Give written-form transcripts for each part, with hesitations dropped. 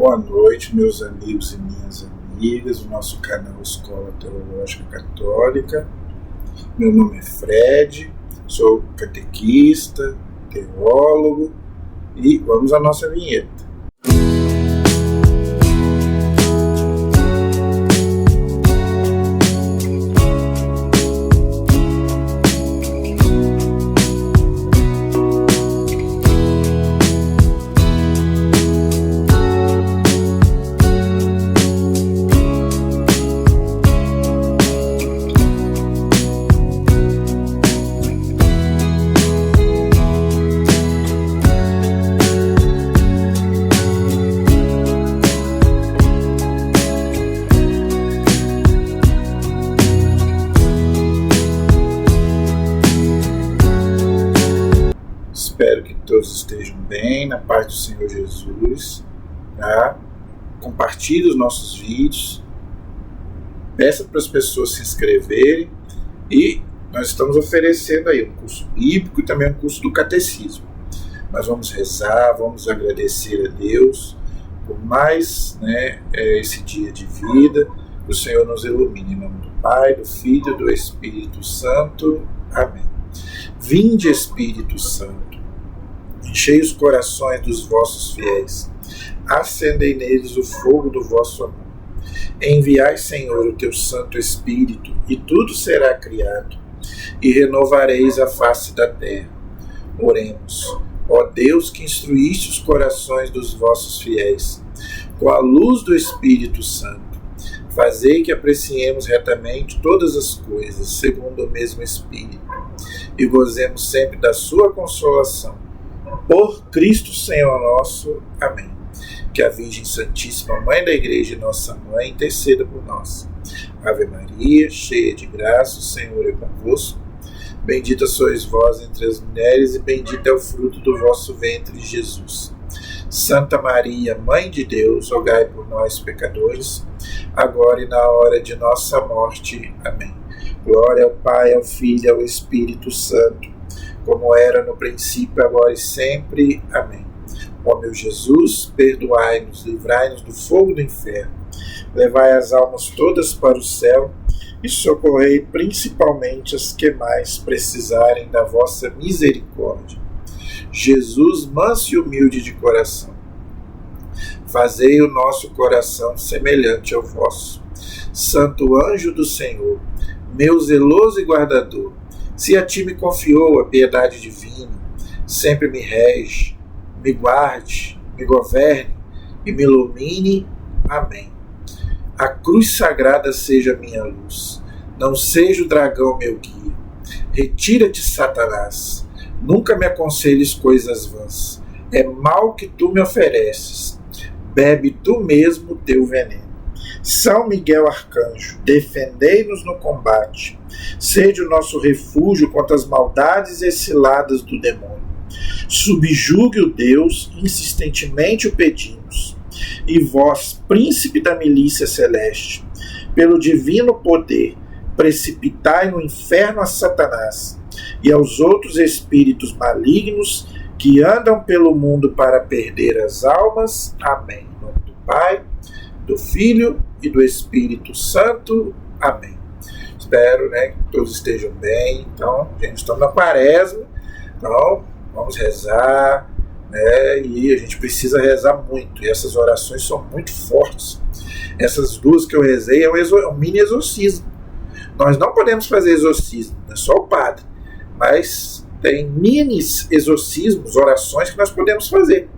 Boa noite, meus amigos e minhas amigas, do nosso canal Escola Teológica Católica. Meu nome é Fred, sou catequista, teólogo e vamos à nossa vinheta. Espero que todos estejam bem, na paz do Senhor Jesus. Tá? Compartilhe os nossos vídeos, peça para as pessoas se inscreverem e nós estamos oferecendo aí um curso bíblico e também um curso do catecismo. Nós vamos rezar, vamos agradecer a Deus por mais esse dia de vida, que o Senhor nos ilumine. Em nome do Pai, do Filho e do Espírito Santo. Amém. Vinde, Espírito Santo, enchei os corações dos vossos fiéis, acendei neles o fogo do vosso amor. Enviai, Senhor, o teu Santo Espírito, e tudo será criado, e renovareis a face da terra. Oremos. Ó Deus, que instruíste os corações dos vossos fiéis, com a luz do Espírito Santo, fazei que apreciemos retamente todas as coisas, segundo o mesmo Espírito, e gozemos sempre da sua consolação. Por Cristo Senhor nosso. Amém. Que a Virgem Santíssima, Mãe da Igreja e nossa Mãe, interceda por nós. Ave Maria, cheia de graça, o Senhor é convosco. Bendita sois vós entre as mulheres, e bendito é o fruto do vosso ventre, Jesus. Santa Maria, Mãe de Deus, rogai por nós, pecadores, agora e na hora de nossa morte. Amém. Glória ao Pai, ao Filho e ao Espírito Santo, como era no princípio, agora e sempre. Amém. Ó meu Jesus, perdoai-nos, livrai-nos do fogo do inferno, levai as almas todas para o céu e socorrei principalmente as que mais precisarem da vossa misericórdia. Jesus, manso e humilde de coração, fazei o nosso coração semelhante ao vosso. Santo anjo do Senhor, meu zeloso e guardador, se a ti me confiou a piedade divina, sempre me rege, me guarde, me governe e me ilumine. Amém. A cruz sagrada seja minha luz, não seja o dragão meu guia. Retira-te, Satanás, nunca me aconselhes coisas vãs. É mal que tu me ofereces, bebe tu mesmo o teu veneno. São Miguel Arcanjo, defendei-nos no combate, sede o nosso refúgio contra as maldades e ciladas do demônio. Subjugue o Deus, insistentemente o pedimos, e vós, príncipe da milícia celeste, pelo divino poder, precipitai no inferno a Satanás e aos outros espíritos malignos que andam pelo mundo para perder as almas. Amém. Em nome do Pai, do Filho e do Espírito Santo. Amém. Espero que todos estejam bem. Então, gente, estamos na quaresma, então vamos rezar, e a gente precisa rezar muito, e essas orações são muito fortes. Essas duas que eu rezei é um mini exorcismo. Nós não podemos fazer exorcismo, é só o padre, mas tem mini exorcismos, orações que nós podemos fazer.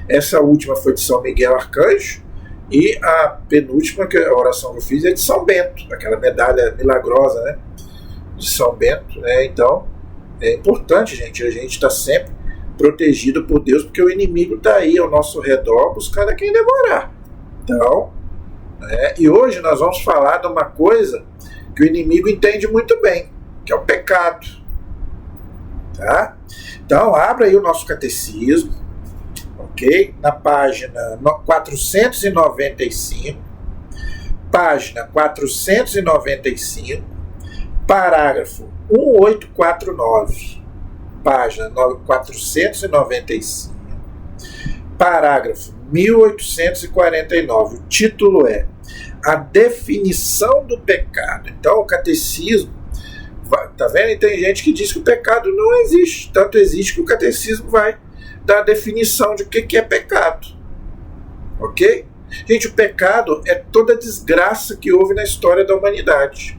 Essa última foi de São Miguel Arcanjo, e a penúltima, que a oração que eu fiz, é de São Bento, aquela medalha milagrosa, de São Bento. Então, é importante, gente, a gente está sempre protegido por Deus, porque o inimigo está aí ao nosso redor buscando a quem devorar. Então, e hoje nós vamos falar de uma coisa que o inimigo entende muito bem, que é o pecado. Tá? Então, abra aí o nosso catecismo, ok? Na página 495, página 495, parágrafo 1849, página 495, parágrafo 1849. O título é A Definição do Pecado. Então, o catecismo, tá vendo? E tem gente que diz que o pecado não existe. Tanto existe que o catecismo vai dar a definição de o que é pecado. Ok? Gente, o pecado é toda a desgraça que houve na história da humanidade.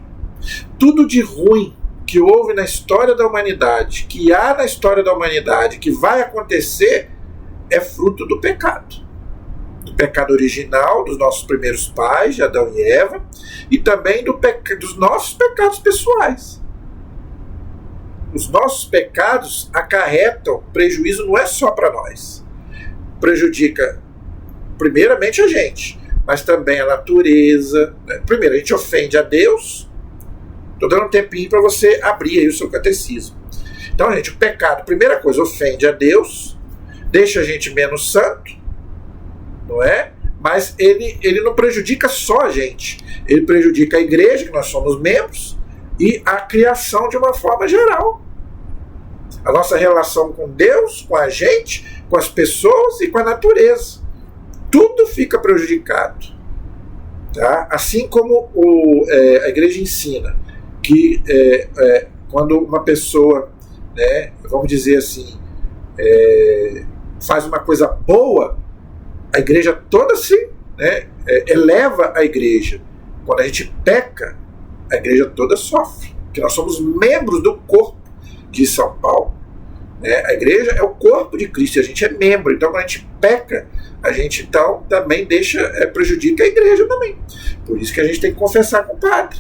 Tudo de ruim que houve na história da humanidade, que há na história da humanidade, que vai acontecer, é fruto do pecado. Do pecado original dos nossos primeiros pais, de Adão e Eva, e também dos nossos pecados pessoais. Os nossos pecados acarretam prejuízo, não é só para nós. Prejudica primeiramente a gente, mas também a natureza. Primeiro, a gente ofende a Deus. Estou dando um tempinho para você abrir aí o seu catecismo. Então, gente, o pecado, primeira coisa, ofende a Deus, deixa a gente menos santo, não é? Mas ele não prejudica só a gente. Ele prejudica a igreja, que nós somos membros, e a criação de uma forma geral. A nossa relação com Deus, com a gente, com as pessoas e com a natureza. Tudo fica prejudicado. Tá? Assim como a igreja ensina que quando uma pessoa, né, vamos dizer assim, faz uma coisa boa, a igreja toda se eleva a igreja. Quando a gente peca, a igreja toda sofre, porque nós somos membros do corpo de São Paulo. A igreja é o corpo de Cristo, e a gente é membro. Então, quando a gente peca, a gente então também prejudica a igreja também. Por isso que a gente tem que confessar com o padre.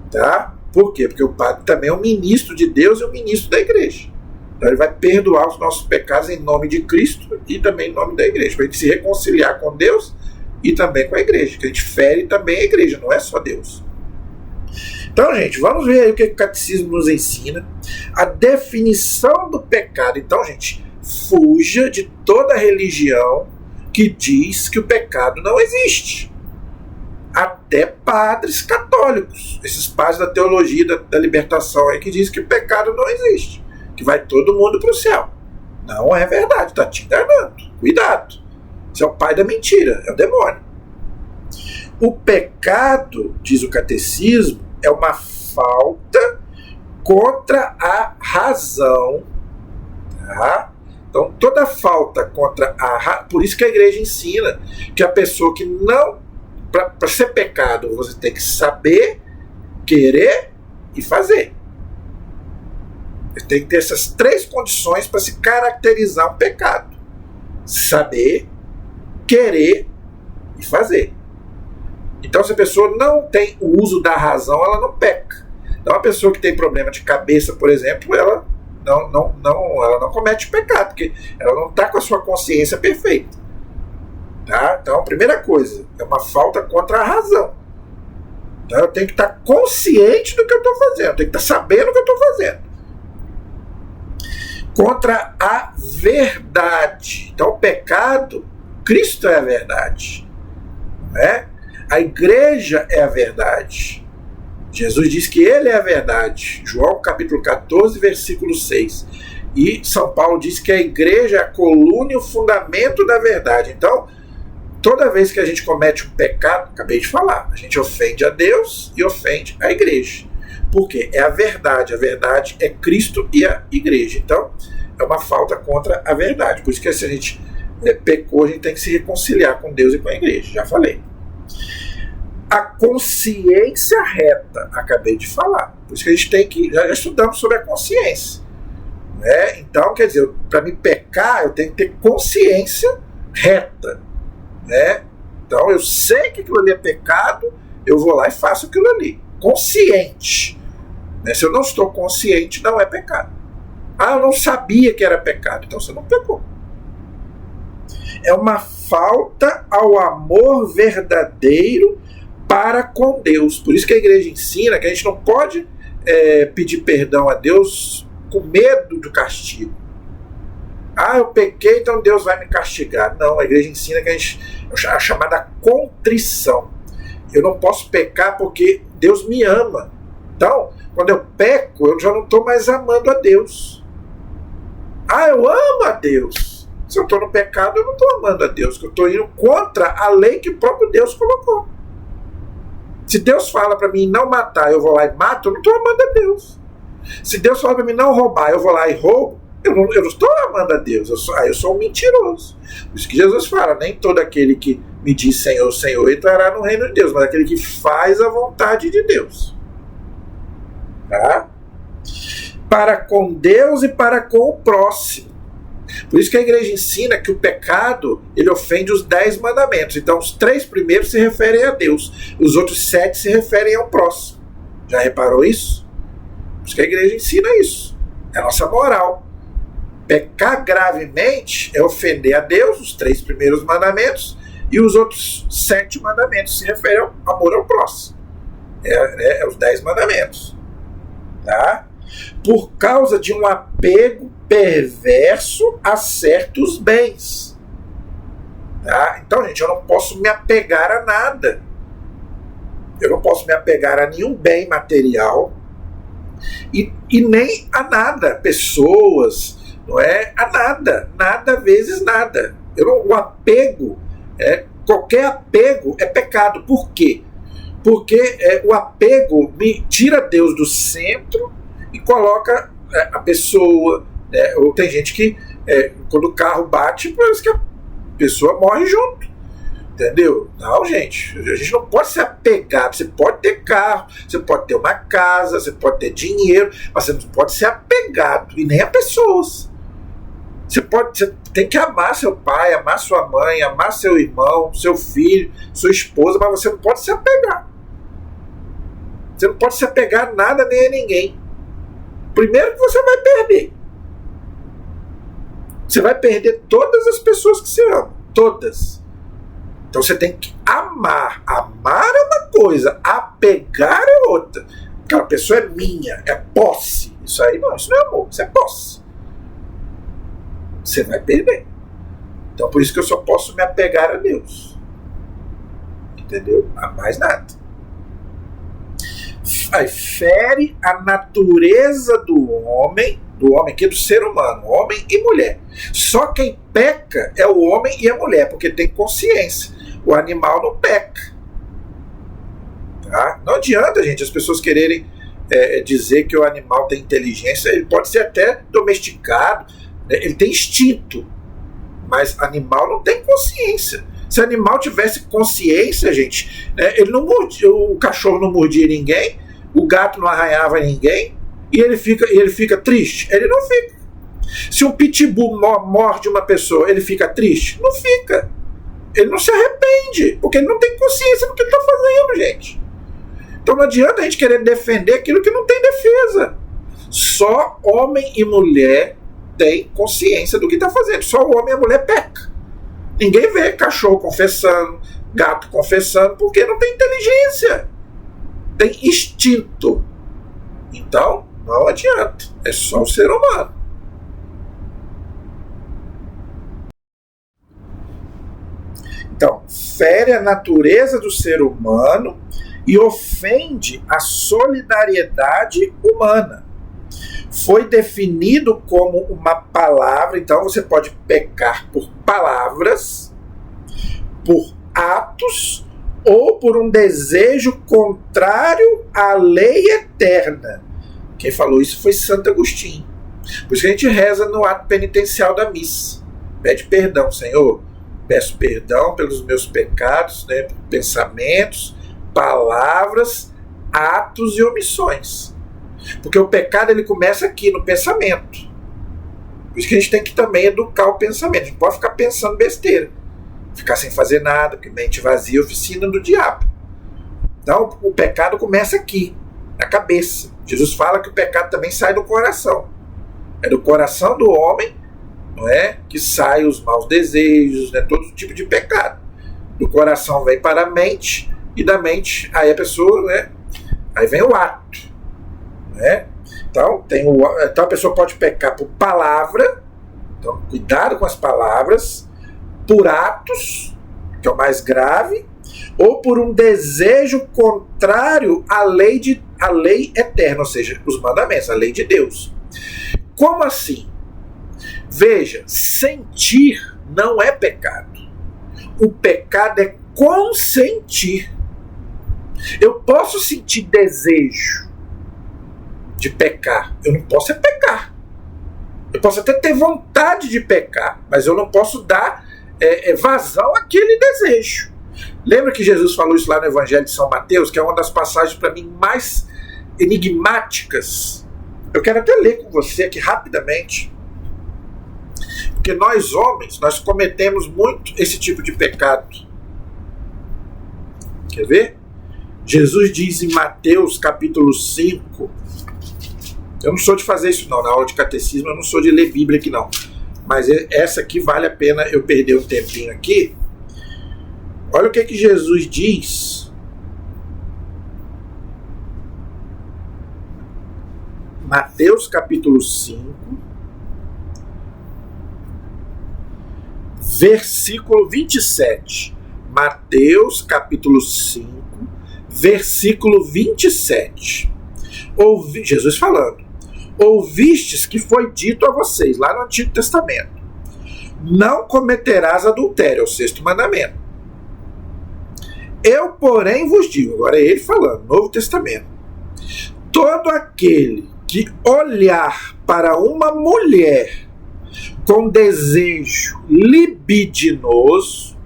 Tá? Por quê? Porque o padre também é um ministro de Deus e um ministro da igreja. Então ele vai perdoar os nossos pecados em nome de Cristo e também em nome da igreja, para a gente se reconciliar com Deus e também com a igreja, que a gente fere também a igreja, não é só Deus. Então, gente, vamos ver aí o que o catecismo nos ensina. A definição do pecado. Então, gente, fuja de toda religião que diz que o pecado não existe. Até padres católicos, esses padres da teologia da libertação aí, que dizem que o pecado não existe, que vai todo mundo para o céu. Não é verdade, está te enganando. Cuidado. Você é o pai da mentira, é o demônio. O pecado, diz o catecismo, é uma falta contra a razão. Tá? Então, toda falta contra a razão. Por isso que a igreja ensina que a pessoa que não. Para ser pecado, você tem que saber, querer e fazer. Tem que ter essas três condições para se caracterizar um pecado: saber, querer e fazer. Então, se a pessoa não tem o uso da razão, ela não peca. Então, uma pessoa que tem problema de cabeça, por exemplo, ela não comete pecado, porque ela não está com a sua consciência perfeita. Tá? Então, a primeira coisa, é uma falta contra a razão. Então, eu tenho que estar consciente do que eu estou fazendo, eu tenho que estar sabendo o que eu estou fazendo. Contra a verdade. Então, o pecado, Cristo é a verdade. Não é? A igreja é a verdade. Jesus diz que ele é a verdade. João capítulo 14, versículo 6. E São Paulo diz que a igreja é a coluna e o fundamento da verdade. Então, toda vez que a gente comete um pecado, acabei de falar, a gente ofende a Deus e ofende a igreja. Por quê? É a verdade é Cristo e a igreja. Então, é uma falta contra a verdade. Por isso que se a gente pecou, a gente tem que se reconciliar com Deus e com a igreja. Já falei. A consciência reta, acabei de falar. Por isso que a gente tem que... Já estudamos sobre a consciência. Né? Então, quer dizer, para me pecar, eu tenho que ter consciência reta. Né? Então eu sei que aquilo ali é pecado, eu vou lá e faço aquilo ali, consciente. Né? Se eu não estou consciente, não é pecado. Eu não sabia que era pecado, então você não pecou. É uma falta ao amor verdadeiro para com Deus. Por isso que a igreja ensina que a gente não pode pedir perdão a Deus com medo do castigo. Eu pequei, então Deus vai me castigar. Não, a igreja ensina que a chamada contrição. Eu não posso pecar porque Deus me ama. Então, quando eu peco, eu já não estou mais amando a Deus. Eu amo a Deus. Se eu estou no pecado, eu não estou amando a Deus, eu estou indo contra a lei que o próprio Deus colocou. Se Deus fala para mim não matar, eu vou lá e mato, eu não estou amando a Deus. Se Deus fala para mim não roubar, eu vou lá e roubo, eu não estou amando a Deus, eu sou um mentiroso. Por isso que Jesus fala, nem todo aquele que me diz Senhor, Senhor, entrará no reino de Deus, mas aquele que faz a vontade de Deus. Tá? Para com Deus e para com o próximo. Por isso que a igreja ensina que o pecado, ele ofende os 10 mandamentos. Então os 3 primeiros se referem a Deus, os outros 7 se referem ao próximo. Já reparou isso? Por isso que a igreja ensina isso. É a nossa moral. Pecar gravemente é ofender a Deus, os 3 primeiros mandamentos, e os outros 7 mandamentos se referem ao amor ao próximo. É os 10 mandamentos. Tá? Por causa de um apego perverso a certos bens. Tá? Então, gente, eu não posso me apegar a nada. Eu não posso me apegar a nenhum bem material e nem a nada, pessoas, não é? A nada, nada vezes nada. O apego, qualquer apego é pecado. Por quê? Porque o apego me tira Deus do centro e coloca a pessoa, ou tem gente que quando o carro bate, parece que a pessoa morre junto, entendeu? Não, gente, a gente não pode se apegar. Você pode ter carro, você pode ter uma casa, você pode ter dinheiro, mas você não pode ser apegado, e nem a pessoas. Você tem que amar seu pai, amar sua mãe, amar seu irmão, seu filho, sua esposa, mas você não pode se apegar. Você não pode se apegar a nada nem a ninguém. Primeiro que você vai perder. Você vai perder todas as pessoas que você ama. Todas. Então você tem que amar. Amar é uma coisa, apegar é outra. Aquela pessoa é minha, é posse. Isso aí não, isso não é amor, isso é posse. Você vai perder. Então por isso que eu só posso me apegar a Deus. Entendeu? A mais nada. Aí fere a natureza do homem aqui, do ser humano, homem e mulher. Só quem peca é o homem e a mulher, porque tem consciência. O animal não peca. Tá? Não adianta, gente, as pessoas quererem dizer que o animal tem inteligência. Ele pode ser até domesticado, né? Ele tem instinto, mas animal não tem consciência. Se animal tivesse consciência, gente, ele não mordia, o cachorro não mordia ninguém, o gato não arranhava ninguém, e ele fica triste? Ele não fica. Se um pitbull morde uma pessoa, ele fica triste? Não fica. Ele não se arrepende, porque ele não tem consciência do que ele está fazendo, gente. Então não adianta a gente querer defender aquilo que não tem defesa. Só homem e mulher têm consciência do que está fazendo. Só o homem e a mulher peca. Ninguém vê cachorro confessando, gato confessando, porque não tem inteligência. Tem instinto. Então, não adianta. É só o ser humano. Então, fere a natureza do ser humano e ofende a solidariedade humana. Foi definido como uma palavra, então você pode pecar por palavras, por atos ou por um desejo contrário à lei eterna. Quem falou isso foi Santo Agostinho. Por isso que a gente reza no ato penitencial da missa. Pede perdão, Senhor. Peço perdão pelos meus pecados, né, pensamentos, palavras, atos e omissões. Porque o pecado ele começa aqui, no pensamento. Por isso que a gente tem que também educar o pensamento. A gente pode ficar pensando besteira. Ficar sem fazer nada, porque mente vazia é oficina do diabo. Então o pecado começa aqui, na cabeça. Jesus fala que o pecado também sai do coração. É do coração do homem, não é, que saem os maus desejos, né, todo tipo de pecado. Do coração vem para a mente, e da mente aí a pessoa, né, aí vem o ato. Né? Então a pessoa pode pecar por palavra, então cuidado com as palavras, por atos, que é o mais grave, ou por um desejo contrário à lei eterna, ou seja, os mandamentos, a lei de Deus. Como assim? Veja, sentir não é pecado. O pecado é consentir. Eu posso sentir desejo de pecar, eu não posso pecar. Eu posso até ter vontade de pecar, mas eu não posso dar vazão àquele desejo. Lembra que Jesus falou isso lá no Evangelho de São Mateus, que é uma das passagens para mim mais enigmáticas. Eu quero até ler com você aqui rapidamente. Porque nós homens, nós cometemos muito esse tipo de pecado. Quer ver? Jesus diz em Mateus capítulo 5, eu não sou de fazer isso não, na aula de catecismo eu não sou de ler Bíblia aqui não, mas essa aqui vale a pena eu perder um tempinho aqui. Olha o que Jesus diz. Mateus capítulo 5, versículo 27. Mateus capítulo 5, versículo 27. Jesus falando: ouvistes que foi dito a vocês, lá no Antigo Testamento, não cometerás adultério, é o 6º mandamento. Eu, porém, vos digo, agora é ele falando, Novo Testamento, todo aquele que olhar para uma mulher com desejo libidinoso,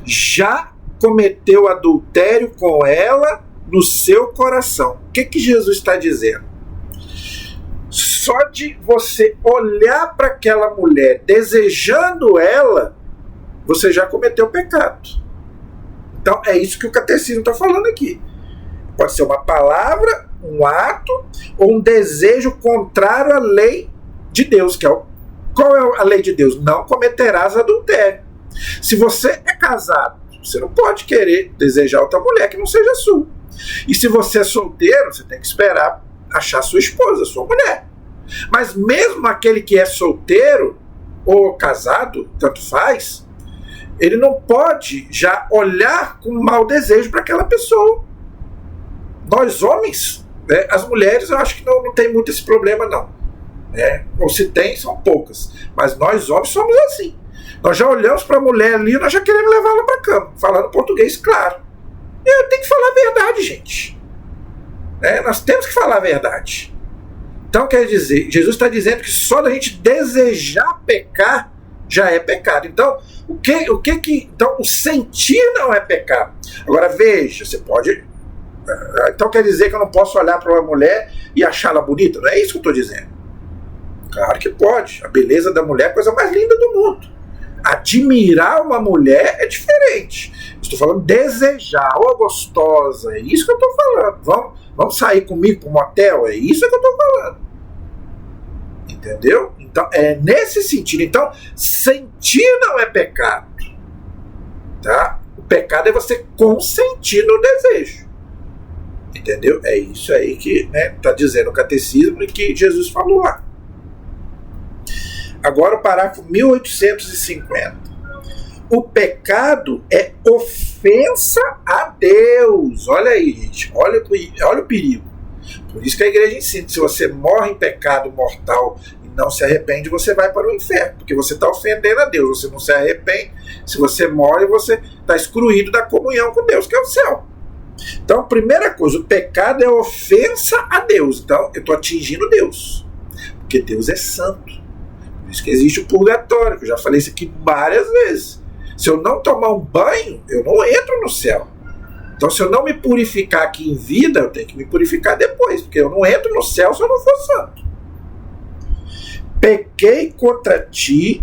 já cometeu adultério com ela no seu coração. O que Jesus está dizendo? Só de você olhar para aquela mulher desejando ela, você já cometeu pecado. Então é isso que o catecismo está falando aqui. Pode ser uma palavra, um ato ou um desejo contrário à lei de Deus, que é qual é a lei de Deus? Não cometerás adultério. Se você é casado, você não pode querer desejar outra mulher que não seja sua. E se você é solteiro, você tem que esperar achar sua esposa, sua mulher. Mas mesmo aquele que é solteiro ou casado, tanto faz, ele não pode já olhar com mau desejo para aquela pessoa. Nós homens, né, as mulheres eu acho que não tem muito esse problema não. Ou se tem, são poucas. Mas nós homens somos assim. Nós já olhamos para a mulher ali e nós já queremos levá-la para a cama, falando português claro. Eu tenho que falar a verdade, gente. Nós temos que falar a verdade. Então, quer dizer, Jesus está dizendo que só da gente desejar pecar já é pecado. Então, então, o sentir não é pecado. Agora, veja, você pode... Então, quer dizer que eu não posso olhar para uma mulher e achá-la bonita? Não é isso que eu estou dizendo. Claro que pode. A beleza da mulher é a coisa mais linda do mundo. Admirar uma mulher é diferente. Estou falando desejar, ô gostosa, é isso que eu estou falando. Vamos sair comigo para um motel, é isso que eu estou falando. Entendeu? Então, é nesse sentido. Então, sentir não é pecado. Tá? O pecado é você consentir no desejo. Entendeu? É isso aí que está dizendo o catecismo e que Jesus falou lá. Agora o parágrafo 1850. O pecado é ofensa a Deus. Olha aí, gente. Olha o perigo. Por isso que a igreja ensina, se você morre em pecado mortal e não se arrepende, você vai para o inferno, porque você está ofendendo a Deus. Você não se arrepende, se você morre, você está excluído da comunhão com Deus, que é o céu. Então, primeira coisa, o pecado é ofensa a Deus. Então, eu estou atingindo Deus, porque Deus é santo. Por isso que existe o purgatório, que eu já falei isso aqui várias vezes. Se eu não tomar um banho, eu não entro no céu. Então, se eu não me purificar aqui em vida, eu tenho que me purificar depois, porque eu não entro no céu se eu não for santo. Pequei contra ti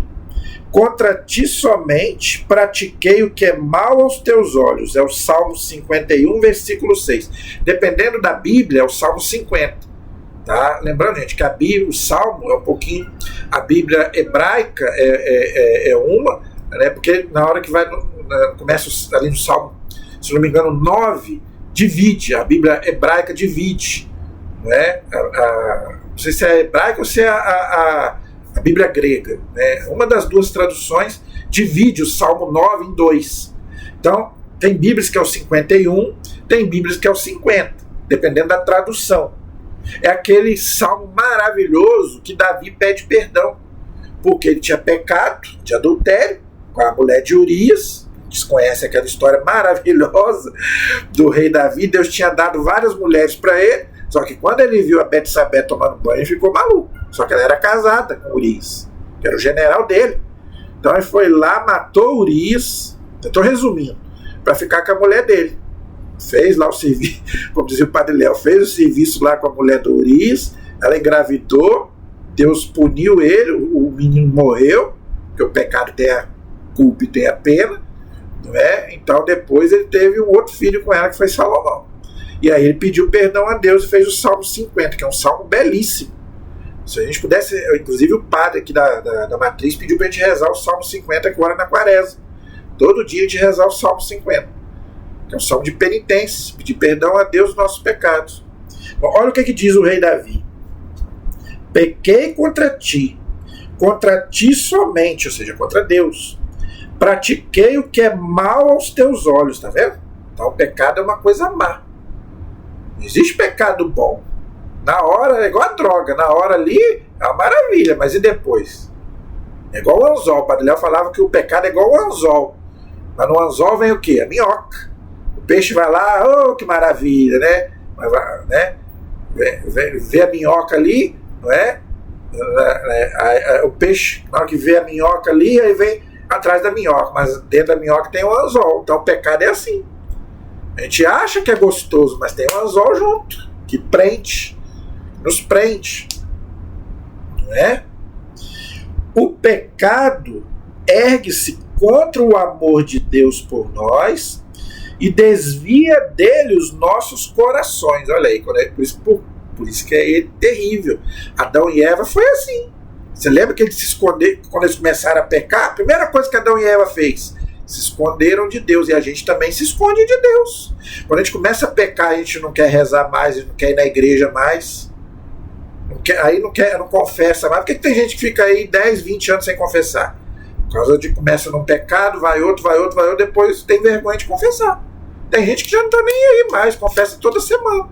somente pratiquei o que é mal aos teus olhos. É o Salmo 51, versículo 6. Dependendo da Bíblia, é o Salmo 50. Tá? Lembrando, gente, que a Bíblia, o Salmo é um pouquinho... A Bíblia hebraica é uma, né? Porque na hora que começa ali no Salmo, se não me engano, 9, divide. A Bíblia hebraica divide. Né? Não sei se é a hebraica ou se é a Bíblia grega. Né? Uma das duas traduções divide o Salmo 9 em 2. Então, tem Bíblias que é o 51, tem Bíblias que é o 50, dependendo da tradução. É aquele salmo maravilhoso que Davi pede perdão porque ele tinha pecado de adultério com a mulher de Urias. Vocês conhecem aquela história maravilhosa do rei Davi. Deus tinha dado várias mulheres para ele, só que quando ele viu a Betsabé tomando banho, ele ficou maluco. Só que ela era casada com Urias, que era o general dele. Então ele foi lá, matou Urias, eu estou resumindo, para ficar com a mulher dele. Fez lá o serviço, como dizia o padre Léo, fez o serviço lá com a mulher do Urias, ela engravidou, Deus puniu ele, o menino morreu, porque o pecado tem a culpa e tem a pena, não é? Então depois ele teve um outro filho com ela, que foi Salomão. E aí ele pediu perdão a Deus e fez o Salmo 50, que é um salmo belíssimo. Se a gente pudesse, inclusive o padre aqui da Matriz pediu para a gente rezar o Salmo 50 agora na Quaresma. Todo dia a gente rezar o Salmo 50, que é um salmo de penitência, pedir perdão a Deus dos nossos pecados. Bom, olha o que diz o rei Davi. Pequei contra ti somente, ou seja, contra Deus. Pratiquei o que é mal aos teus olhos, tá vendo? Então o pecado é uma coisa má. Não existe pecado bom. Na hora é igual a droga, na hora ali é uma maravilha, mas e depois? É igual o anzol. O padre Léo falava que o pecado é igual o anzol. Mas no anzol vem o quê? A minhoca. O peixe vai lá, oh, que maravilha, né? Mas, né? Vê a minhoca ali, não é? O peixe, na hora que vê a minhoca ali, aí vem atrás da minhoca, mas dentro da minhoca tem um anzol. Então o pecado é assim. A gente acha que é gostoso, mas tem um anzol junto, que prende, nos prende, não é? O pecado ergue-se contra o amor de Deus por nós e desvia dele os nossos corações. Olha aí, por isso que é terrível. Adão e Eva foi assim. Você lembra que eles se esconderam quando eles começaram a pecar? A primeira coisa que Adão e Eva fez, se esconderam de Deus, e a gente também se esconde de Deus. Quando a gente começa a pecar, a gente não quer rezar mais, a gente não quer ir na igreja mais, não confessa mais. Por que tem gente que fica aí 10, 20 anos sem confessar? Por causa de começa num pecado, vai outro, depois tem vergonha de confessar. Tem gente que já não está nem aí mais, confessa toda semana,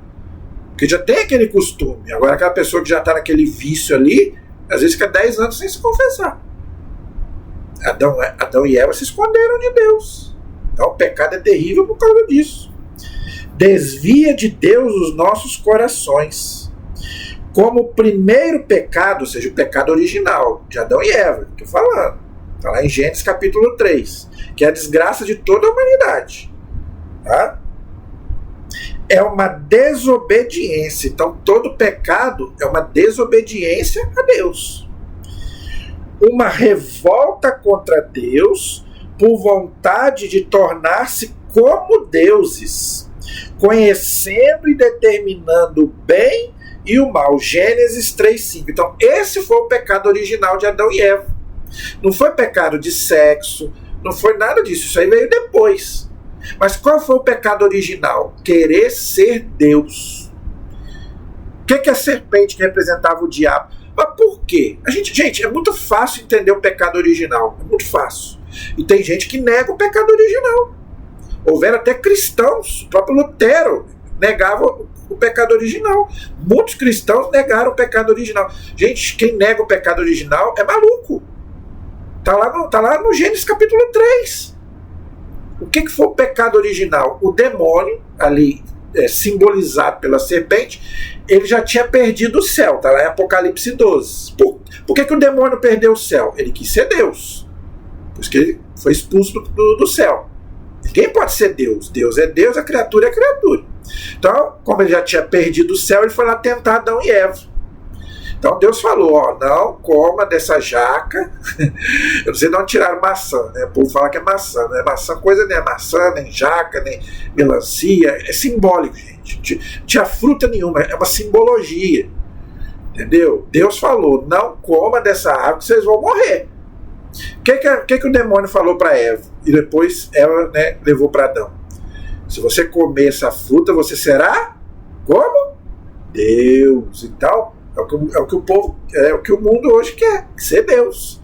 porque já tem aquele costume. Agora aquela pessoa que já está naquele vício ali, às vezes fica 10 anos sem se confessar. Adão e Eva se esconderam de Deus. Então o pecado é terrível por causa disso. Desvia de Deus os nossos corações. Como o primeiro pecado, ou seja, o pecado original de Adão e Eva, que eu estou falando. Está lá em Gênesis capítulo 3, que é a desgraça de toda a humanidade. Tá? É uma desobediência. Então todo pecado é uma desobediência a Deus. Uma revolta contra Deus por vontade de tornar-se como deuses, conhecendo e determinando o bem e o mal. Gênesis 3:5. Então esse foi o pecado original de Adão e Eva. Não foi pecado de sexo, não foi nada disso, isso aí veio depois. Mas qual foi o pecado original? Querer ser Deus. O que é a serpente que representava o diabo? Mas por quê? Gente, é muito fácil entender o pecado original. É muito fácil. E tem gente que nega o pecado original. Houveram até cristãos. O próprio Lutero negava o pecado original. Muitos cristãos negaram o pecado original. Gente, quem nega o pecado original é maluco. Tá lá no Gênesis capítulo 3. O que foi o pecado original? O demônio, ali simbolizado pela serpente, ele já tinha perdido o céu. Está lá em Apocalipse 12. Por que o demônio perdeu o céu? Ele quis ser Deus. Por isso que ele foi expulso do céu. Ninguém pode ser Deus. Deus é Deus, a criatura é a criatura. Então, como ele já tinha perdido o céu, ele foi lá tentar Adão e Eva. Então Deus falou, não coma dessa jaca. Eu não sei de onde tiraram maçã, né? O povo fala que é maçã, não é maçã, coisa nem é maçã, nem jaca, nem melancia. É simbólico, gente. Não tinha fruta nenhuma, é uma simbologia. Entendeu? Deus falou, não coma dessa árvore que vocês vão morrer. O que o demônio falou para Eva? E depois ela, né, levou para Adão. Se você comer essa fruta, você será como? Deus. Então, é o que o povo, é o que o mundo hoje quer, ser Deus.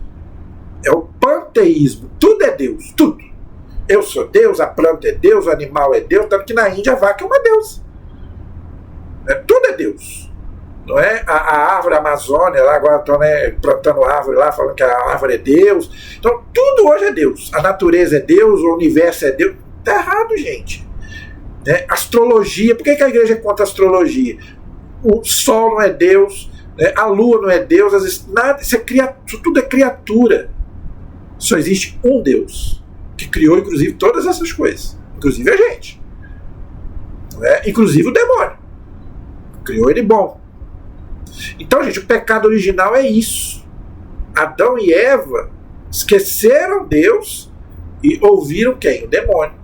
É o panteísmo. Tudo é Deus, tudo. Eu sou Deus, a planta é Deus, o animal é Deus, tanto que na Índia a vaca é uma deusa. Tudo é Deus. não é? A árvore Amazônia, lá agora estão, né, plantando árvore lá, falando que a árvore é Deus. Então, tudo hoje é Deus. A natureza é Deus, o universo é Deus. Está errado, gente. Né? Astrologia, por que a igreja é contra a astrologia? O sol não é Deus, né? A lua não é Deus, nada, isso tudo é criatura. Só existe um Deus, que criou, inclusive, todas essas coisas. Inclusive a gente. Né? Inclusive o demônio. Criou ele bom. Então, gente, o pecado original é isso. Adão e Eva esqueceram Deus e ouviram quem? O demônio.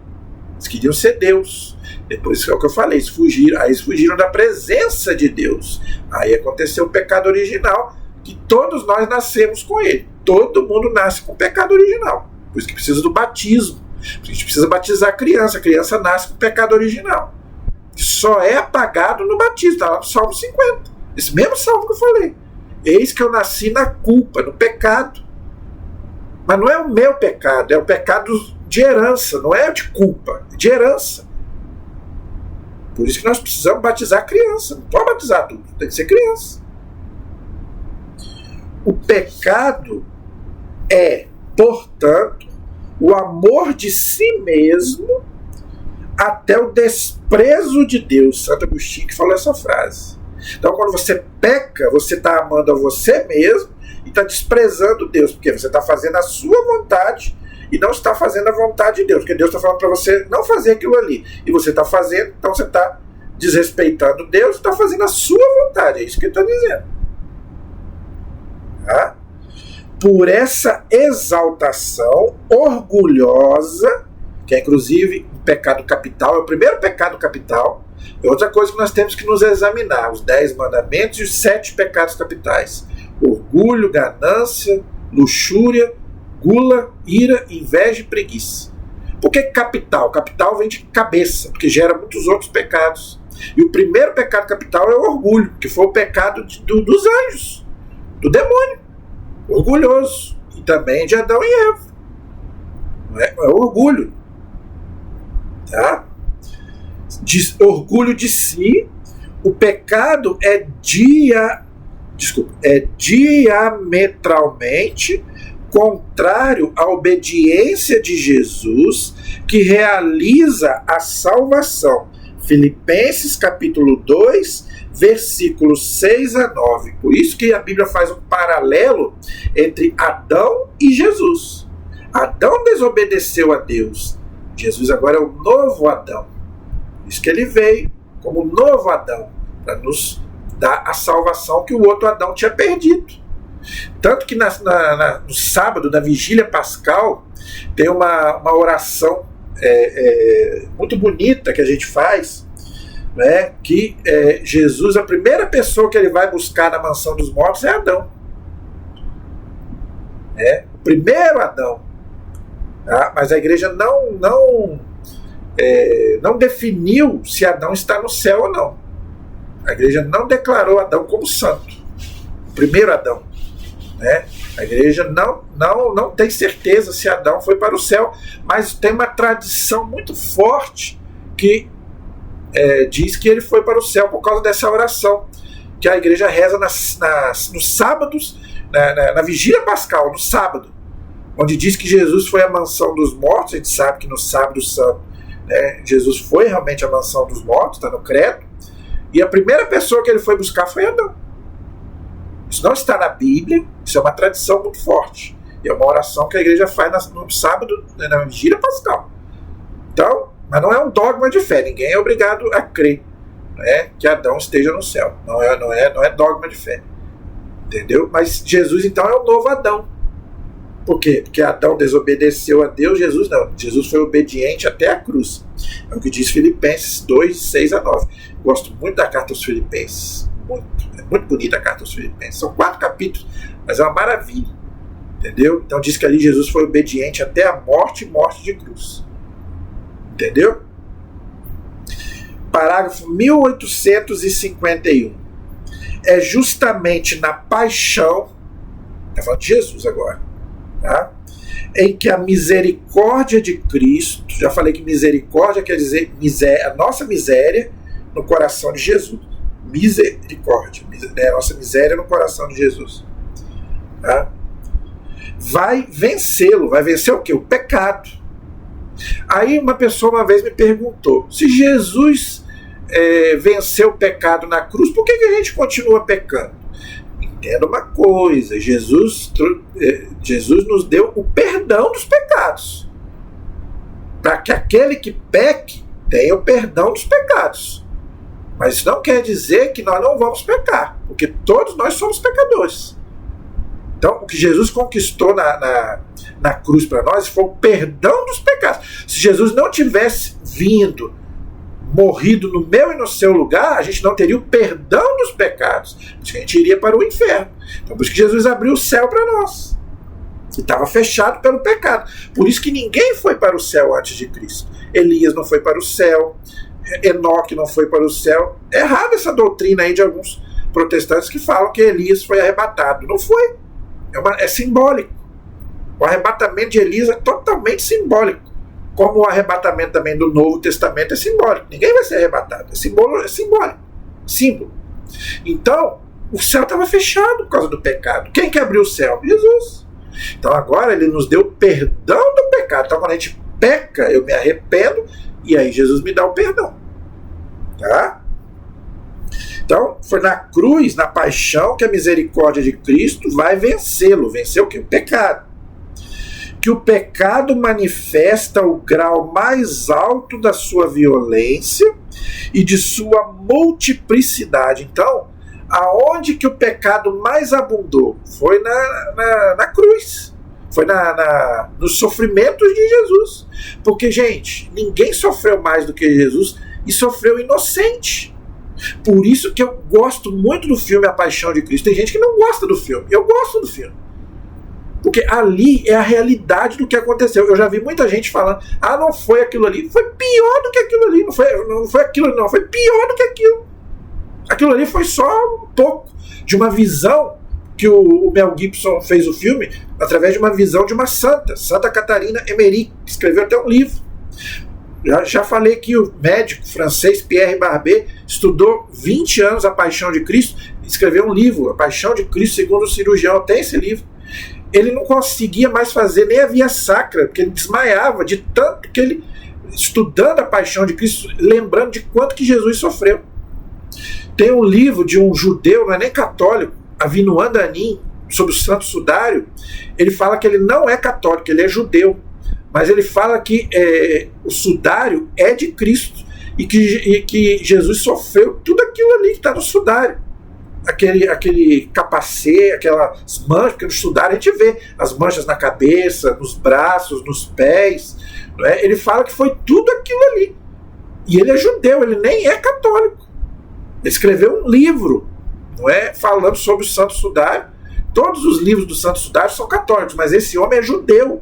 Eles queriam ser Deus. Depois é o que eu falei, eles fugiram da presença de Deus. Aí aconteceu o pecado original, que todos nós nascemos com ele. Todo mundo nasce com o pecado original. Por isso que precisa do batismo. Por isso que a gente precisa batizar a criança. A criança nasce com o pecado original, que só é apagado no batismo. Está lá no Salmo 50. Esse mesmo salmo que eu falei. Eis que eu nasci na culpa, no pecado. Mas não é o meu pecado, é o pecado de herança, não é de culpa, é de herança. Por isso que nós precisamos batizar a criança. Não pode batizar adulto, tem que ser criança. O pecado é, portanto, o amor de si mesmo até o desprezo de Deus. Santo Agostinho que falou essa frase. Então, quando você peca, você está amando a você mesmo e está desprezando Deus, porque você está fazendo a sua vontade e não está fazendo a vontade de Deus, porque Deus está falando para você não fazer aquilo ali, e você está fazendo, então você está desrespeitando Deus, está fazendo a sua vontade, é isso que ele está dizendo. Tá? Por essa exaltação orgulhosa, que é inclusive um pecado capital, é o primeiro pecado capital. É outra coisa que nós temos que nos examinar, os 10 mandamentos e os 7 pecados capitais: orgulho, ganância, luxúria, gula, ira, inveja e preguiça. Por que capital? Capital vem de cabeça, porque gera muitos outros pecados. E o primeiro pecado capital é o orgulho, que foi o pecado dos anjos, do demônio, orgulhoso, e também de Adão e Eva. É o orgulho. Tá? Orgulho de si. O pecado é diametralmente contrário à obediência de Jesus, que realiza a salvação. Filipenses capítulo 2, versículos 6 a 9. Por isso que a Bíblia faz um paralelo entre Adão e Jesus. Adão desobedeceu a Deus. Jesus agora é o novo Adão. Por isso que ele veio como novo Adão, para nos dar a salvação que o outro Adão tinha perdido. Tanto que no sábado, na vigília pascal, tem uma oração muito bonita que a gente faz, né, que Jesus, a primeira pessoa que ele vai buscar na mansão dos mortos é Adão. O primeiro Adão. Tá? Mas a igreja não definiu se Adão está no céu ou não. A igreja não declarou Adão como santo. O primeiro Adão. Né? A igreja não tem certeza se Adão foi para o céu, mas tem uma tradição muito forte que diz que ele foi para o céu por causa dessa oração que a igreja reza nos sábados, na vigília pascal, no sábado, onde diz que Jesus foi à mansão dos mortos. A gente sabe que no sábado santo, né, Jesus foi realmente à mansão dos mortos, está no credo, e a primeira pessoa que ele foi buscar foi Adão. Isso não está na Bíblia, isso é uma tradição muito forte. E é uma oração que a igreja faz no sábado, na vigília pascal. Então, mas não é um dogma de fé, ninguém é obrigado a crer, né, que Adão esteja no céu. Não é dogma de fé. Entendeu? Mas Jesus então é o novo Adão. Por quê? Porque Adão desobedeceu a Deus, Jesus não. Jesus foi obediente até a cruz. É o que diz Filipenses 2, 6 a 9. Gosto muito da carta aos Filipenses. É muito bonita a carta aos Filipenses. São 4 capítulos, mas é uma maravilha. Entendeu? Então diz que ali Jesus foi obediente até a morte e morte de cruz. Entendeu? Parágrafo 1851. É justamente na paixão, está falando de Jesus agora, tá? Em que a misericórdia de Cristo, já falei que misericórdia quer dizer a nossa miséria no coração de Jesus. misericórdia, né? Nossa miséria no coração de Jesus. Tá? Vai vencê-lo. Vai vencer o quê? O pecado. Aí uma pessoa uma vez me perguntou, se Jesus venceu o pecado na cruz, por que a gente continua pecando? Entenda uma coisa, Jesus nos deu o perdão dos pecados, para que aquele que peque tenha o perdão dos pecados. Mas isso não quer dizer que nós não vamos pecar, porque todos nós somos pecadores. Então, o que Jesus conquistou na cruz para nós foi o perdão dos pecados. Se Jesus não tivesse vindo, morrido no meu e no seu lugar, a gente não teria o perdão dos pecados. Por isso que a gente iria para o inferno. Então, por isso que Jesus abriu o céu para nós. E estava fechado pelo pecado. Por isso que ninguém foi para o céu antes de Cristo. Elias não foi para o céu. Enoque não foi para o céu. É errada essa doutrina aí de alguns protestantes que falam que Elias foi arrebatado. Não foi. É simbólico. O arrebatamento de Elias é totalmente simbólico. Como o arrebatamento também do Novo Testamento é simbólico. Ninguém vai ser arrebatado. É simbólico. Símbolo. Então, o céu estava fechado por causa do pecado. Quem que abriu o céu? Jesus. Então agora ele nos deu o perdão do pecado. Então quando a gente peca, eu me arrependo e aí Jesus me dá o perdão. Tá? Então, foi na cruz, na paixão, que a misericórdia de Cristo vai vencê-lo. Vencer o quê? O pecado. Que o pecado manifesta o grau mais alto da sua violência e de sua multiplicidade. Então, aonde que o pecado mais abundou? Foi na cruz. Foi nos sofrimentos de Jesus. Porque, gente, ninguém sofreu mais do que Jesus e sofreu inocente. Por isso que eu gosto muito do filme A Paixão de Cristo. Tem gente que não gosta do filme. Eu gosto do filme. Porque ali é a realidade do que aconteceu. Eu já vi muita gente falando, não foi aquilo ali. Foi pior do que aquilo ali. Não foi aquilo, não. Foi pior do que aquilo. Aquilo ali foi só um pouco de uma visão que o Mel Gibson fez o filme através de uma visão de uma santa, Santa Catarina Emmerich, que escreveu até um livro. Já falei que o médico francês Pierre Barbet estudou 20 anos a Paixão de Cristo e escreveu um livro, A Paixão de Cristo segundo o cirurgião. Tem esse livro. Ele não conseguia mais fazer nem a via sacra, porque ele desmaiava de tanto que ele, estudando a Paixão de Cristo, lembrando de quanto que Jesus sofreu. Tem um livro de um judeu, não é nem católico, Avinoam Danin, sobre o Santo Sudário. Ele fala que ele não é católico, ele é judeu. Mas ele fala que o sudário é de Cristo e que Jesus sofreu tudo aquilo ali que está no sudário. Aquele capacete, aquelas manchas, porque no sudário a gente vê as manchas na cabeça, nos braços, nos pés. Não é? Ele fala que foi tudo aquilo ali. E ele é judeu, ele nem é católico. Ele escreveu um livro, não é, falando sobre o Santo Sudário. Todos os livros do Santo Sudário são católicos, mas esse homem é judeu.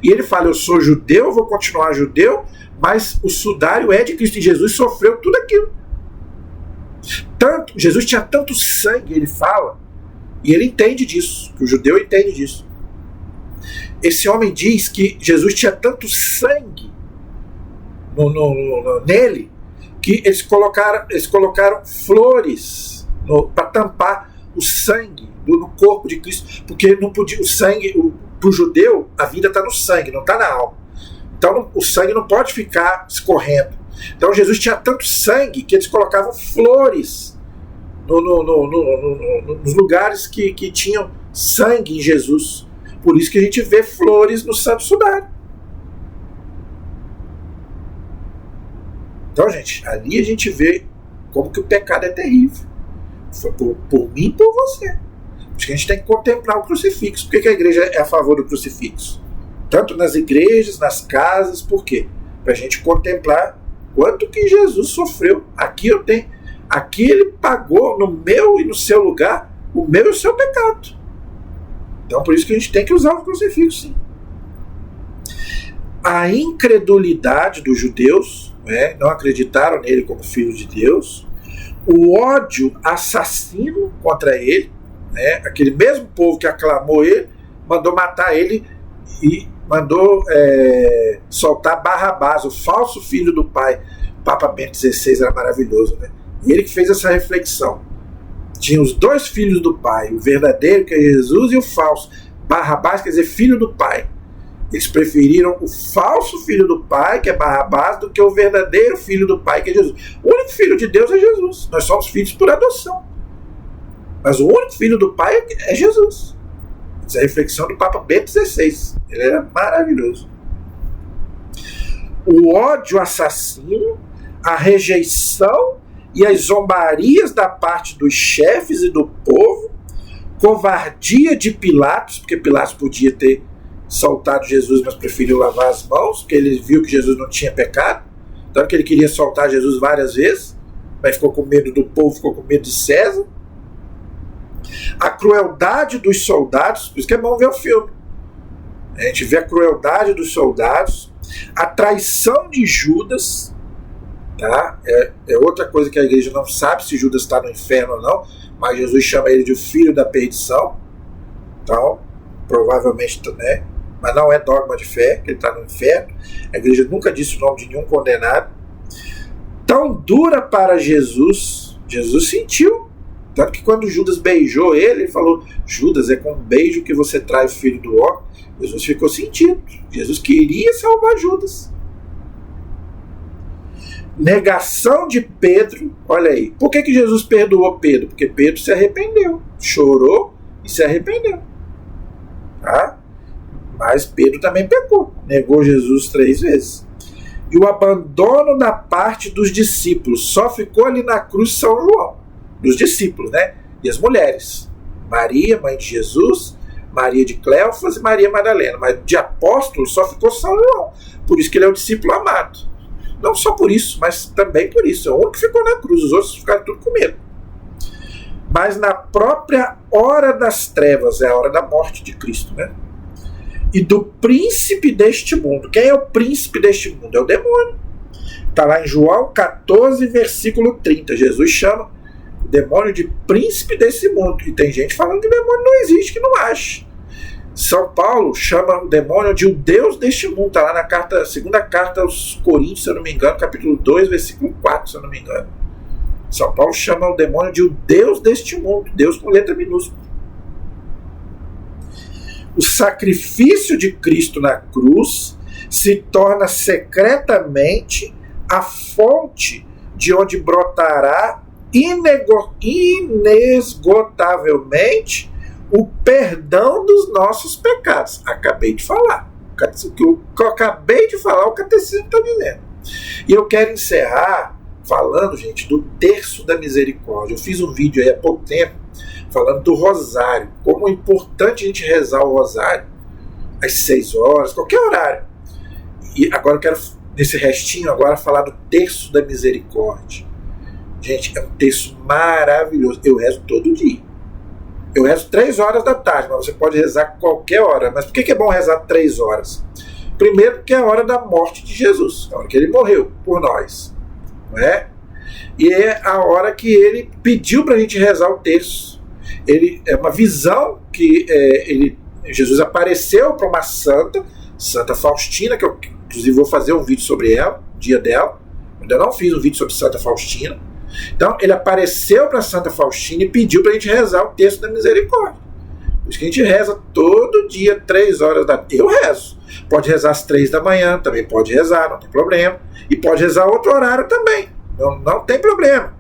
E ele fala, eu sou judeu, eu vou continuar judeu, mas o sudário é de Cristo. E Jesus sofreu tudo aquilo. Jesus tinha tanto sangue, ele fala, e ele entende disso, que o judeu entende disso. Esse homem diz que Jesus tinha tanto sangue nele, que eles colocaram flores para tampar o sangue no corpo de Cristo, porque não podia, o sangue, para o judeu, a vida está no sangue, não está na alma. Então o sangue não pode ficar escorrendo. Então Jesus tinha tanto sangue que eles colocavam flores nos lugares que tinham sangue em Jesus. Por isso que a gente vê flores no Santo Sudário. Então, gente, ali a gente vê como que o pecado é terrível. Foi por mim e por você. Por isso que a gente tem que contemplar o crucifixo. Por que a igreja é a favor do crucifixo? Tanto nas igrejas, nas casas, por quê? Para a gente contemplar quanto que Jesus sofreu. Aqui ele pagou no meu e no seu lugar o meu e o seu pecado. Então por isso que a gente tem que usar o crucifixo, sim. A incredulidade dos judeus, não acreditaram nele como filho de Deus, o ódio assassino contra ele, aquele mesmo povo que aclamou ele, mandou matar ele e mandou soltar Barrabás, o falso filho do pai. Papa Bento XVI era maravilhoso, né? E ele que fez essa reflexão. Tinha os dois filhos do pai, o verdadeiro, que é Jesus, e o falso. Barrabás quer dizer filho do pai. Eles preferiram o falso filho do pai, que é Barrabás, do que o verdadeiro filho do pai, que é Jesus. O único filho de Deus é Jesus. Nós somos filhos por adoção. Mas o único filho do pai é Jesus. Essa é a reflexão do Papa Bento XVI. Ele era maravilhoso. O ódio assassino, a rejeição e as zombarias da parte dos chefes e do povo, covardia de Pilatos, porque Pilatos podia ter soltado Jesus, mas preferiu lavar as mãos, porque ele viu que Jesus não tinha pecado, então que ele queria soltar Jesus várias vezes, mas ficou com medo do povo, ficou com medo de César. A crueldade dos soldados, por isso que é bom ver o filme. A gente vê a crueldade dos soldados, a traição de Judas, tá? É outra coisa que a igreja não sabe se Judas está no inferno ou não, mas Jesus chama ele de filho da perdição. Então, provavelmente, né? Mas não é dogma de fé, que ele está no inferno. A igreja nunca disse o nome de nenhum condenado. Tão dura para Jesus, Jesus sentiu. Tanto que quando Judas beijou ele falou: Judas, é com um beijo que você trai o filho do homem. Jesus ficou sentido. Jesus queria salvar Judas. Negação de Pedro. Olha aí. Por que Jesus perdoou Pedro? Porque Pedro se arrependeu. Chorou e se arrependeu. Tá? Mas Pedro também pecou. Negou Jesus 3 vezes. E o abandono da parte dos discípulos. Só ficou ali na cruz São João. Dos discípulos, né? E as mulheres. Maria, mãe de Jesus, Maria de Cleofas e Maria Madalena. Mas de apóstolo só ficou São João. Por isso que ele é o discípulo amado. Não só por isso, mas também por isso. É o único que ficou na cruz. Os outros ficaram tudo com medo. Mas na própria hora das trevas, é a hora da morte de Cristo, né? E do príncipe deste mundo. Quem é o príncipe deste mundo? É o demônio. Está lá em João 14, versículo 30. Jesus chama o demônio de príncipe desse mundo. E tem gente falando que o demônio não existe, que não acha. São Paulo chama o demônio de o Deus deste mundo. Está lá na segunda carta aos Coríntios, se eu não me engano, capítulo 2, versículo 4, se eu não me engano. São Paulo chama o demônio de o Deus deste mundo. Deus com letra minúscula. O sacrifício de Cristo na cruz se torna secretamente a fonte de onde brotará inesgotavelmente o perdão dos nossos pecados. Acabei de falar. O que eu acabei de falar, o catecismo está dizendo. E eu quero encerrar falando, gente, do terço da misericórdia. Eu fiz um vídeo aí há pouco tempo falando do rosário, como é importante a gente rezar o rosário às 6 horas, qualquer horário. E agora eu quero, nesse restinho, agora falar do terço da misericórdia. Gente, é um terço maravilhoso. Eu rezo todo dia. Eu rezo 3 horas da tarde, mas você pode rezar qualquer hora. Mas por que é bom rezar 3 horas? Primeiro, porque é a hora da morte de Jesus, a hora que ele morreu por nós. Não é? E é a hora que ele pediu para a gente rezar o terço. Ele é uma visão que Jesus apareceu para uma santa, Santa Faustina, que eu inclusive vou fazer um vídeo sobre ela, dia dela. Eu ainda não fiz um vídeo sobre Santa Faustina. Então ele apareceu para Santa Faustina e pediu para a gente rezar o terço da misericórdia. Por isso que a gente reza todo dia 3 horas da tarde. Eu rezo. Pode rezar às 3 da manhã, também pode rezar, não tem problema. E pode rezar outro horário também. Não tem problema.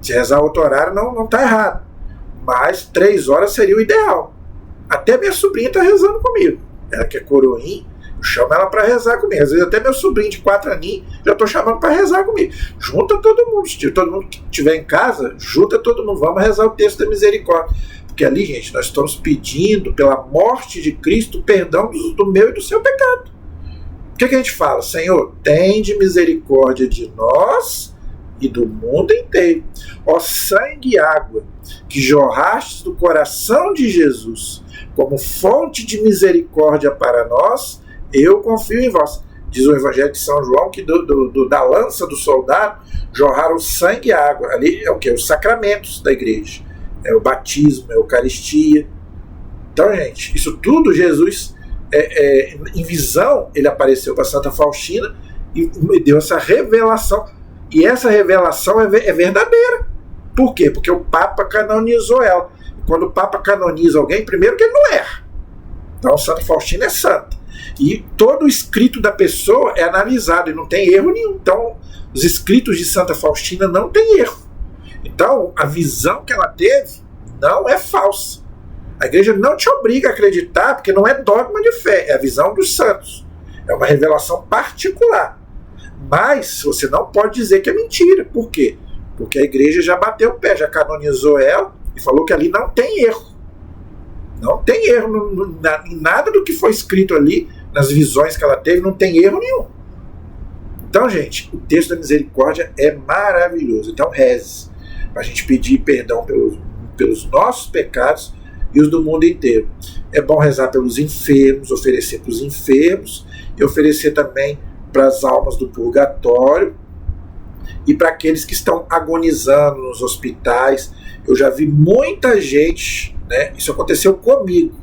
Se rezar outro horário não está errado. Mas 3 horas seria o ideal. Até minha sobrinha está rezando comigo. Ela que é coroinha, eu chamo ela para rezar comigo. Às vezes até meu sobrinho de 4 aninhos já estou chamando para rezar comigo. Junta todo mundo. Se todo mundo que estiver em casa, junta todo mundo. Vamos rezar o terço da misericórdia. Porque ali, gente, nós estamos pedindo pela morte de Cristo perdão do meu e do seu pecado. O que a gente fala? Senhor, tende misericórdia de nós e do mundo inteiro. Ó sangue e água que jorrastes do coração de Jesus como fonte de misericórdia para nós, eu confio em vós. Diz o Evangelho de São João que da lança do soldado jorraram sangue e água. Ali é o que? Os sacramentos da igreja. É o batismo, é a Eucaristia. Então, gente, isso tudo Jesus, em visão, ele apareceu para Santa Faustina e deu essa revelação. E essa revelação é verdadeira. Por quê? Porque o Papa canonizou ela. E quando o Papa canoniza alguém, primeiro que ele não erra. Então, Santa Faustina é santa. E todo o escrito da pessoa é analisado e não tem erro nenhum. Então, os escritos de Santa Faustina não tem erro. Então, a visão que ela teve não é falsa. A igreja não te obriga a acreditar, porque não é dogma de fé, é a visão dos santos. É uma revelação particular. Mas você não pode dizer que é mentira. Por quê? Porque a igreja já bateu o pé, já canonizou ela e falou que ali não tem erro. Não tem erro em nada do que foi escrito ali, nas visões que ela teve, não tem erro nenhum. Então, gente, o texto da misericórdia é maravilhoso. Então, reze, para a gente pedir perdão pelos nossos pecados e os do mundo inteiro. É bom rezar pelos enfermos, oferecer para os enfermos e oferecer também para as almas do purgatório e para aqueles que estão agonizando nos hospitais. Eu já vi muita gente, né? Isso aconteceu comigo.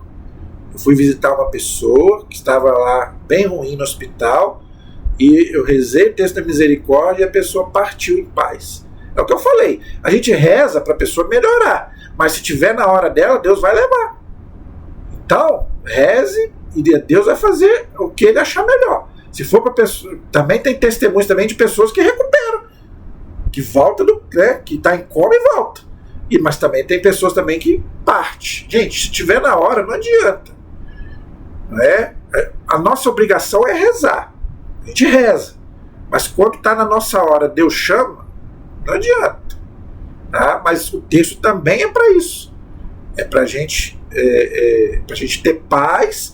Eu fui visitar uma pessoa que estava lá bem ruim no hospital e eu rezei o texto da misericórdia e a pessoa partiu em paz. É o que eu falei. A gente reza para a pessoa melhorar, mas se tiver na hora dela, Deus vai levar. Então, reze e Deus vai fazer o que ele achar melhor. Se for para pessoa, também tem testemunhos também de pessoas que recuperam, que volta que está em coma e volta. Mas também tem pessoas também que partem. Gente, se tiver na hora, não adianta. Não é? A nossa obrigação é rezar. A gente reza. Mas quando está na nossa hora, Deus chama, não adianta. Tá? Mas o texto também é para isso. É para gente, a gente ter paz,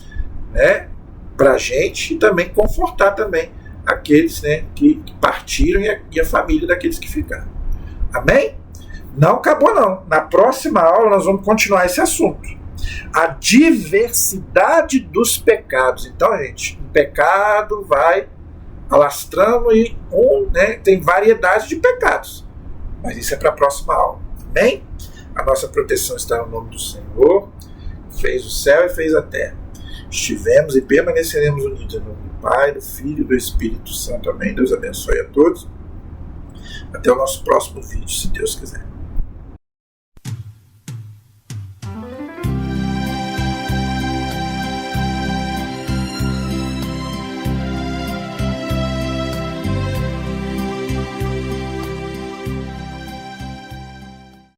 né? Para a gente e também confortar também aqueles, né, que partiram e a família daqueles que ficaram. Amém? Não acabou não. Na próxima aula nós vamos continuar esse assunto. A diversidade dos pecados. Então, gente, um pecado vai alastrando e tem variedade de pecados. Mas isso é para a próxima aula. Amém? A nossa proteção está no nome do Senhor, que fez o céu e fez a terra. Estivemos e permaneceremos unidos em nome do Pai, do Filho e do Espírito Santo. Amém. Deus abençoe a todos. Até o nosso próximo vídeo, se Deus quiser.